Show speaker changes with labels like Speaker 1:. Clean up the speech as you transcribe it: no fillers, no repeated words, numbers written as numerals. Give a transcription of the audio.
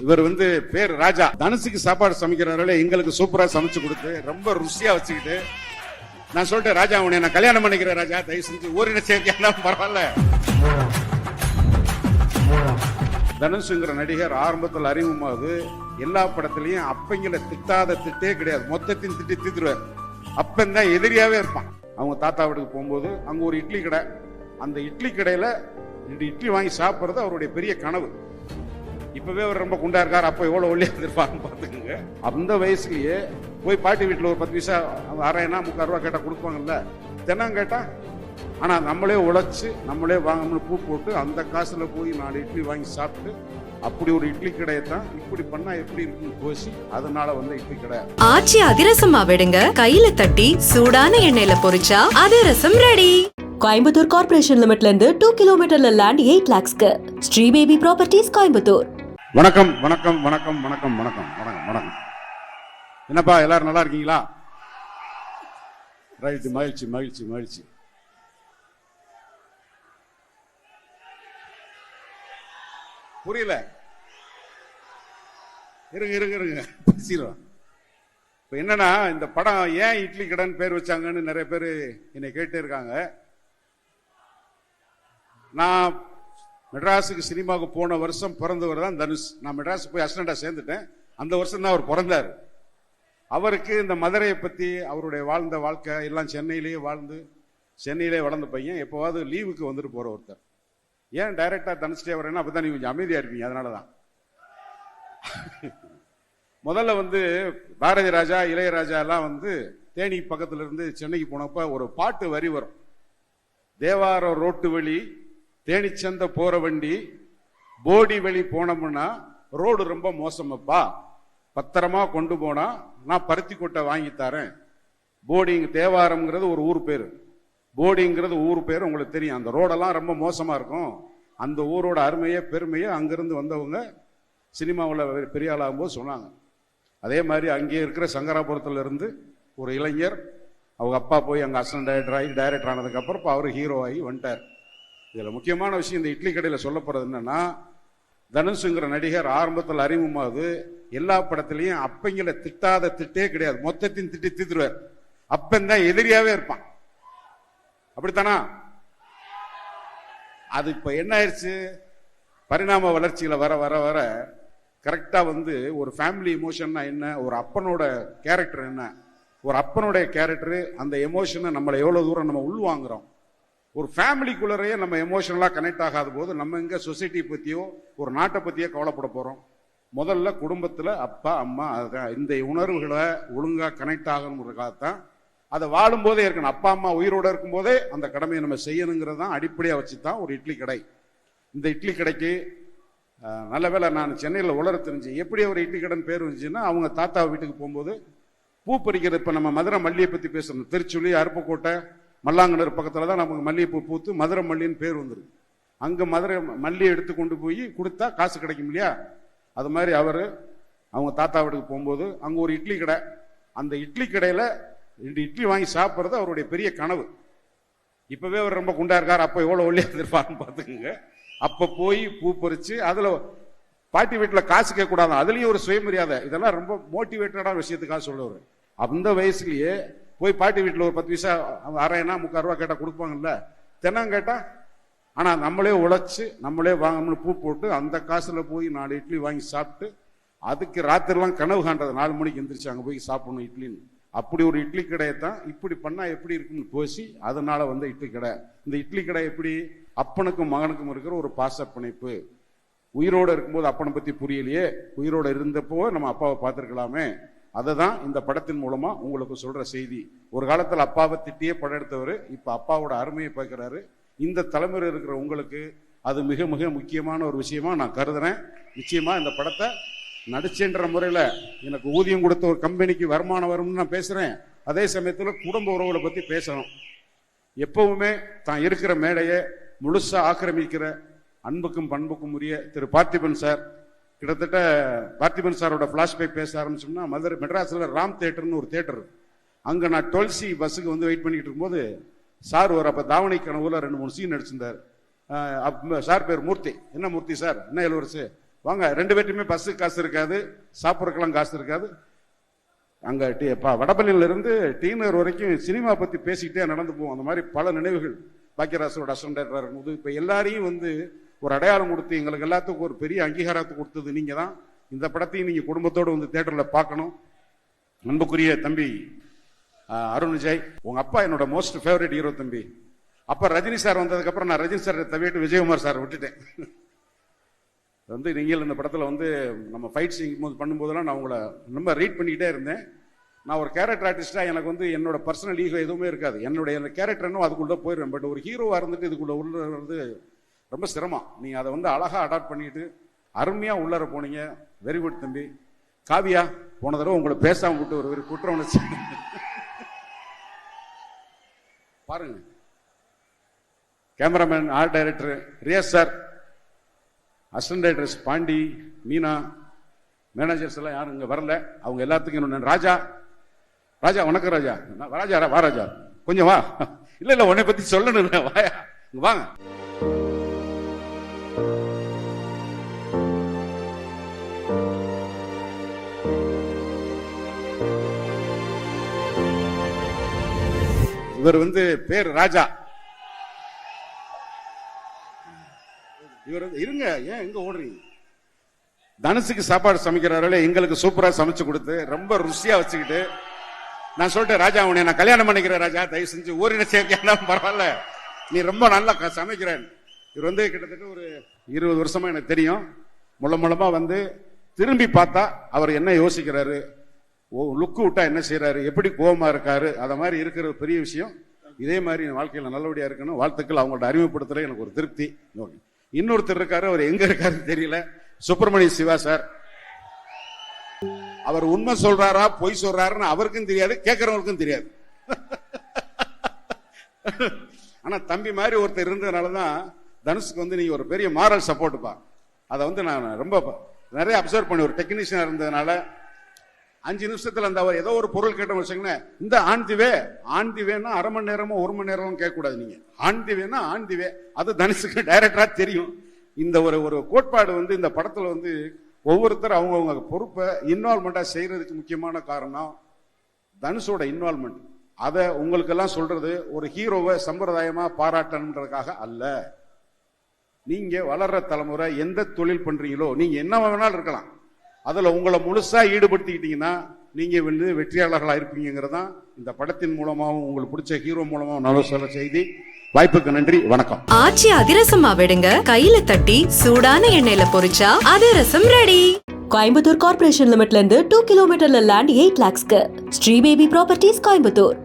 Speaker 1: இவர் பேர் ராஜா. தனுசுக்கு சாப்பாடு சமைக்கிறவர்கள எங்களுக்கு சூப்பரா சமைச்சு கொடுத்து ரொம்ப ருசியா வச்சுக்கிட்டு நான் சொல்லிட்டேன், ராஜா உன்னை நான் கல்யாணம் பண்ணிக்கிறேன் ராஜா, தயவு செஞ்சு ஊரின சேர்க்கையா பரவாயில்ல. தனுஷுங்கிற நடிகர் ஆரம்பத்தில் அறிமுகமாவது எல்லா படத்திலையும் அப்பங்களை திட்டாத திட்டே கிடையாது, மொத்தத்தின் திட்டி தீத்துருவார். அப்பந்தான் எதிரியாவே இருப்பான். அவங்க தாத்தா வீட்டுக்கு போகும்போது அங்க ஒரு இட்லி கடை, அந்த இட்லி கடையில 2 இட்லி வாங்கி சாப்பிடுறது அவருடைய பெரிய கனவு. இப்பவே அவர் ரொம்ப குண்டா இருக்காரு, அப்ப எவ்வளவு ஒல்லியா இருப்பாருன்னு பாத்துக்கோங்க. அந்த வயசுலயே போய் பாட்டி வீட்டுல ஒரு 10 பைசா அரைனா 3/4 ரூபா கேட்டா கொடுப்பாங்கல்ல, தினம் கேட்டா. ஆனா நம்மளே உழைச்சு நம்மளே வாங்கணும்னு பூ போட்டு அந்த காசுல போய் 4 இட்லி வாங்கி சாப்பிட்டு அப்படி ஒரு இட்லி கடையை தான் இப்படி பண்ணா எப்படி இருக்குன்னு கோசி அதனால இட்லி கடை.
Speaker 2: ஆச்சி அதிரசமா விடுங்க, கையில தட்டி சூடான எண்ணெயில பொரிச்சா அதிரசம் ரெடி.
Speaker 3: கோயம்புத்தூர் கார்ப்பரேஷன் லிமிட்ல இருந்து 2 கிலோமீட்டர்ல லேண்ட் 8 lakhsக்கு ஸ்ரீ பேபி ப்ராப்பர்ட்டிஸ் கோயம்புத்தூர்.
Speaker 1: வணக்கம் வணக்கம் வணக்கம் வணக்கம் வணக்கம் வணக்கம் வணக்கம். என்னப்பா எல்லாரும் நல்லா இருக்கீங்களா? ரைட், மகிழ்ச்சி மகிழ்ச்சி மகிழ்ச்சி. புரியல, இருங்க இருங்க இருங்க பேசிடுவோம். இப்ப என்னன்னா, இந்த படம் ஏன் இட்லி கடைன்னு பேர் வச்சாங்கன்னு நிறைய பேர் என்னை கேட்டே இருக்காங்க. நான் மெட்ராஸுக்கு சினிமாவுக்கு போன வருஷம் பிறந்தவர் தான் தனுஷ். நான் மெட்ராஸுக்கு போய் அசிஸ்டண்டா சேர்ந்துட்டேன். அந்த வருஷம் தான் அவர் பிறந்தார். அவருக்கு இந்த மதுரையை பத்தி, அவருடைய வாழ்ந்த வாழ்க்கை எல்லாம் சென்னையிலேயே வாழ்ந்து சென்னையிலே வளர்ந்த பையன். எப்போவாவது லீவுக்கு வந்துட்டு போற ஒருத்தர். ஏன் டைரக்டா தனுஷ்டே வரேன்னா அப்பதான் நீங்க கொஞ்சம் அமைதியா இருப்பீங்க, அதனாலதான். முதல்ல பாரதி ராஜா இளையராஜா எல்லாம் தேனி பக்கத்துல இருந்து சென்னைக்கு போனப்ப ஒரு பாட்டு வரி வரும். தேவார ரோட்டு வழி தேனிச்சந்த போற வண்டி போடி வழி போனோம்னா ரோடு ரொம்ப மோசமப்பா, பத்திரமா கொண்டு போனா நான் பருத்தி கொட்டை வாங்கி தரேன். போடிங் தேவாரம்ங்கிறது ஒரு ஊர் பேரு, போடிங்கிறது ஊர் பேர் உங்களுக்கு தெரியும். அந்த ரோடெல்லாம் ரொம்ப மோசமா இருக்கும். அந்த ஊரோட அருமையை பெருமையை அங்கிருந்து வந்தவங்க சினிமாவில் பெரிய ஆளாகும்போது சொன்னாங்க. அதே மாதிரி அங்கே இருக்கிற சங்கராபுரத்துல இருந்து ஒரு இளைஞர், அவங்க அப்பா போய் அங்கே அசிஸ்டன்ட் டைரக்டர் ஆனதுக்கு அப்புறம் இப்போ அவர் ஹீரோ ஆகி வந்துட்டார். இதுல முக்கியமான விஷயம் இந்த இட்லி கடையில் சொல்லப்படுறது என்னன்னா, தனுஷுங்கிற நடிகர் ஆரம்பத்தில் அறிமுகமாவது எல்லா படத்திலையும் அப்பங்களை திட்டாத திட்டே கிடையாது, மொத்தத்தின் திட்டி தீத்துருவார். அப்பந்தான் எதிரியாவே இருப்பான். அப்படித்தானா? அது இப்ப என்ன ஆயிடுச்சு, பரிணாம வளர்ச்சியில வர வர வர கரெக்டா ஒரு ஃபேமிலி எமோஷன்னா என்ன, ஒரு அப்பனோட கேரக்டர் என்ன, ஒரு அப்பனுடைய கேரக்டர், அந்த எமோஷனை நம்மளை எவ்வளவு தூரம் நம்ம உள்வாங்குறோம். ஒரு ஃபேமிலிக்குள்ளரையே நம்ம எமோஷனலா கனெக்ட் ஆகாத போது நம்ம எங்க சொசைட்டி பத்தியோ ஒரு நாட்டை பத்தியோ கவலைப்பட போறோம். முதல்ல குடும்பத்துல அப்பா அம்மா, இந்த உணர்வுகளை ஒழுங்கா கனெக்ட் ஆகணுங்கிறதுக்காகத்தான் அதை வாழும் போதே இருக்கணும். அப்பா அம்மா உயிரோட இருக்கும் போதே அந்த கடமையை நம்ம செய்யணுங்கிறது தான் அடிப்படையா வச்சுதான் ஒரு இட்லி கடை. இந்த இட்லி கடைக்கு நல்ல வேலை நான் சென்னையில் உலர தெரிஞ்சு எப்படி ஒரு இட்லி கடைன்னு பேர் வந்துச்சுன்னா, அவங்க தாத்தா வீட்டுக்கு போகும்போது பூ பறிக்கிறது. இப்ப நம்ம மதுரை மல்லியை பத்தி பேசணும். திருச்சுழி அருப்புக்கோட்டை மல்லாங்கனர் பக்கத்துல தான் நமக்கு மல்லிகைப்பூ பூத்து மதுரை மல்லின்னு பேர் வந்துருக்கு. அங்க மதுரை மல்லியை எடுத்து கொண்டு போய் கொடுத்தா காசு கிடைக்கும் இல்லையா? அது மாதிரி அவங்க தாத்தா வீட்டுக்கு போகும்போது அங்க ஒரு இட்லி கடை, அந்த இட்லி கடையில 2 இட்லி வாங்கி சாப்பிடுறது அவருடைய பெரிய கனவு. இப்பவே அவர் ரொம்ப குண்டா இருக்காரு, அப்ப எவ்வளவு ஒல்லியா இருப்பாருன்னு பாத்துக்கோங்க. அப்ப போய் பூ பறிச்சு அதுல பாட்டி வீட்டுல காசு கேட்க கூடாது, அதுலயும் ஒரு சுயமரியாதை. இதெல்லாம் ரொம்ப மோட்டிவேட்டடான விஷயத்துக்காக சொல்லுவாரு. அந்த வயசுலயே போய் பாட்டி வீட்டுல ஒரு 10 பைசா அரைனா 3/4 ரூபா கேட்டா கொடுப்பாங்கல்ல, தினம் கேட்டா. ஆனா நம்மளே உழைச்சு நம்மளே வாங்கணும்னு பூ போட்டு அந்த காசுல போய் 4 இட்லி வாங்கி சாப்பிட்டு அதுக்கு ராத்திரிலாம் கனவு காண்றது 4 மணிக்கு எந்திரிச்சு அங்க போய் சாப்பிடணும் இட்லின்னு. அப்படி ஒரு இட்லி கடையை தான் இப்படி பண்ணா எப்படி இருக்குன்னு பேசி அதனால இட்லி கடை. இந்த இட்லி கடை எப்படி அப்பனுக்கும் மகனுக்கும் இருக்கிற ஒரு பாச பிணைப்பு. உயிரோட இருக்கும்போது அப்பனை பத்தி புரியலையே, உயிரோட இருந்தப்போ நம்ம அப்பாவை பார்த்திருக்கலாமே. அதை தான் இந்த படத்தின் மூலமா உங்களுக்கு சொல்ற செய்தி. ஒரு காலத்துல அப்பாவை திட்டியே படம் எடுத்தவர் இப்ப அப்பாவோட அருமையை பார்க்கிறாரு. இந்த தலைமுறை இருக்கிற உங்களுக்கு அது மிக மிக முக்கியமான ஒரு விஷயமா நான் கருதுறேன். நிச்சயமா இந்த படத்தை நடிச்சேன்ற முறையில எனக்கு ஊதியம் கொடுத்த ஒரு கம்பெனிக்கு வருமானம் வரும்னு நான் பேசுறேன். அதே சமயத்துல குடும்ப உறவுகளை பத்தி பேசணும். எப்பவுமே தான் இருக்கிற மேடையை முழுசா ஆக்கிரமிக்கிற அன்புக்கும் பண்புக்கும் உரிய திரு பார்த்திபன் சார். கிட்டத்தட்ட பார்த்திபன் சாரோட பிளாஷ்பேக் பேச ஆரம்பிச்சோம்னா, மதுரை மெட்ராஸ்ல ராம் தியேட்டர்னு ஒரு தியேட்டர், அங்க நான் 12C பஸ்ஸுக்கு வெயிட் பண்ணிட்டு இருக்கும்போது சார் ஒரு அப்ப தாவணி கனவுல 2-3 சீன் நடிச்சிருந்தார். சார் பேர் மூர்த்தி. என்ன மூர்த்தி சார், என்ன இளவரசு, வாங்க, 2 பேர்ட்டுமே பஸ்ஸுக்கு காசு இருக்காது, சாப்பிட்றதுக்கெல்லாம் காசு இருக்காது. அங்கே வடபள்ளியில இருந்து டீனர் வரைக்கும் சினிமா பற்றி பேசிக்கிட்டே நடந்து போவோம். அந்த மாதிரி பல நினைவுகள். பாக்கியராசோட அசிஸ்டன்ட் டைரக்டராக இருக்கும்போது இப்போ எல்லாரையும் வந்து ஒரு அடையாளம் கொடுத்து எங்களுக்கு எல்லாத்துக்கும் ஒரு பெரிய அங்கீகாரத்தை கொடுத்தது நீங்கள் தான். இந்த படத்தையும் நீங்கள் குடும்பத்தோடு வந்து தேட்டரில் பார்க்கணும். அன்புக்குரிய தம்பி அருண் விஜய், உங்கள் அப்பா என்னோட மோஸ்ட் ஃபேவரட் ஹீரோ தம்பி. அப்போ ரஜினி சார் வந்ததுக்கப்புறம் நான் ரஜினி சார் தவிட்டு விஜயகுமார் சார் விட்டுட்டேன். வந்து நீங்கள் இந்த படத்தில் வந்து நம்ம ஃபைட் சீன் பண்ணும்போதெல்லாம் நான் உங்களை ரொம்ப ரீட் பண்ணிக்கிட்டே இருந்தேன். நான் ஒரு கேரக்டர் ஆர்டிஸ்டாக எனக்கு வந்து என்னோட பர்சனல் ஈகோ எதுவுமே இருக்காது. என்னுடைய கேரக்டர் என்ன அதுக்குள்ளே போயிடுவேன். பட் ஒரு ஹீரோவாக இருந்துட்டு இதுக்குள்ளே உள்ளது ரொம்ப சிரமம். நீங்கள் அதை வந்து அழகாக அடாப்ட் பண்ணிட்டு அருமையாக உள்ளர போனீங்க. வெரி குட் தம்பி. காவியா, போன தடவை உங்களை பேசாமல் விட்டு ஒரு குற்றம் உணர்ச்சி பாருங்க. Cameraman, art director Riyas sir, assistant directors Pandi, Meena, managers எல்லாம் யாரும் இங்கே வரல. அவங்க எல்லாத்துக்கும் இன்னொன்று ராஜா. ராஜா வணக்கம். ராஜா ராஜா வா. ராஜா கொஞ்சம் வா. இல்லை இல்லை, உன்னை பற்றி சொல்லணும். வாயா, வாங்க. இவர் வந்து பேர் ராஜா. இவர் இருங்க, ஏன் எங்க ஓடுறீங்க? தனுசுக்கு சாப்பாடு சமைக்கிறார்களே, எங்களுக்கு சூப்பரா சமைச்சு கொடுத்து ரொம்ப ருசியா வச்சுக்கிட்டு நான் சொல்லிட்டேன், ராஜா உன்னை நான் கல்யாணம் பண்ணிக்கிறேன் ராஜா, தயவு செஞ்சு ஊரின சேர்க்கையாலும் பரவாயில்ல, நீ ரொம்ப நல்லா சமைக்கிறேன். இவர் வந்து கிட்டத்தட்ட ஒரு 20 வருஷமா எனக்கு தெரியும். மூலமா வந்து திரும்பி பார்த்தா அவர் என்ன யோசிக்கிறாரு, லுக்கு விட்டா என்ன செய்யறாரு, எப்படி கோபமா இருக்காரு, அத மாதிரி இருக்கிற பெரிய விஷயம். இதே மாதிரி வாழ்க்கையில் நல்லபடியா இருக்கணும். வாழ்த்துக்கள். அவங்கள்ட்ட அறிமுகப்படுத்துற எனக்கு ஒரு திருப்தி. இன்னொருத்தர் இருக்காரு, அவர் எங்க இருக்காருன்னு தெரியல, சுப்பிரமணிய சிவா சார். அவர் உண்மை சொல்றாரா பொய் சொல்றாருன்னு அவருக்கும் தெரியாது, கேட்கறவங்களுக்கும் தெரியாது. ஆனா தம்பி மாதிரி ஒருத்தர் இருந்ததுனாலதான் தனுஷுக்கு வந்து நீங்க ஒரு பெரிய மாரல் சப்போர்ட்டுப்பா. அதை வந்து நான் ரொம்ப நிறைய அப்சர்வ் பண்ணி, ஒரு டெக்னீஷியனா இருந்ததுனால 5 நிமிஷத்துல அந்த அவர் ஏதோ ஒரு பொருள் கேட்டோம் வச்சுங்களேன், இந்த ஆண்டிவேன்னா அரை மணி நேரமோ 1 மணி நேரமும் கேட்கக்கூடாது. நீங்க ஆண்டிவேன்னா ஆண்டிவே, அது தனுஷுக்கு டைரக்டரா தெரியும். இந்த ஒரு கோட்பாடு வந்து இந்த படத்துல வந்து ஒவ்வொருத்தரும் அவங்கவுங்க பொறுப்பை இன்வால்மெண்டா செய்யறதுக்கு முக்கியமான காரணம் தனுஷோட இன்வால்மெண்ட். அதை உங்களுக்கெல்லாம் சொல்றது ஒரு ஹீரோவை சம்பிரதாயமா பாராட்டணுன்றதுக்காக அல்ல. நீங்க வளர்ற தலைமுறை எந்த தொழில் பண்றீங்களோ, நீங்க என்ன வேணாலும் இருக்கலாம், அதுல உங்களை முழுசா ஈடுபடுத்திக்கிட்டீங்கன்னா நீங்க வந்து வெற்றியாளர்களா இருப்பீங்கிறதான் இந்த படத்தின் மூலமாகவும் உங்களுக்கு பிடிச்ச ஹீரோ மூலமாகவும் நல்ல சொல்ல செய்தி. வாய்ப்புக்கு நன்றி, வணக்கம்.
Speaker 2: ஆச்சி அதிரசமா விடுங்க, கையில தட்டி சூடான எண்ணெயில பொரிச்சா அதிரசம் ரெடி.
Speaker 3: கோயம்புத்தூர் கார்ப்பரேஷன் லிமிட்ல இருந்து 2 கிலோமீட்டர்ல லேண்ட் 8 lakhsக்கு ஸ்ரீ பேபி ப்ராப்பர்ட்டிஸ் கோயம்புத்தூர்.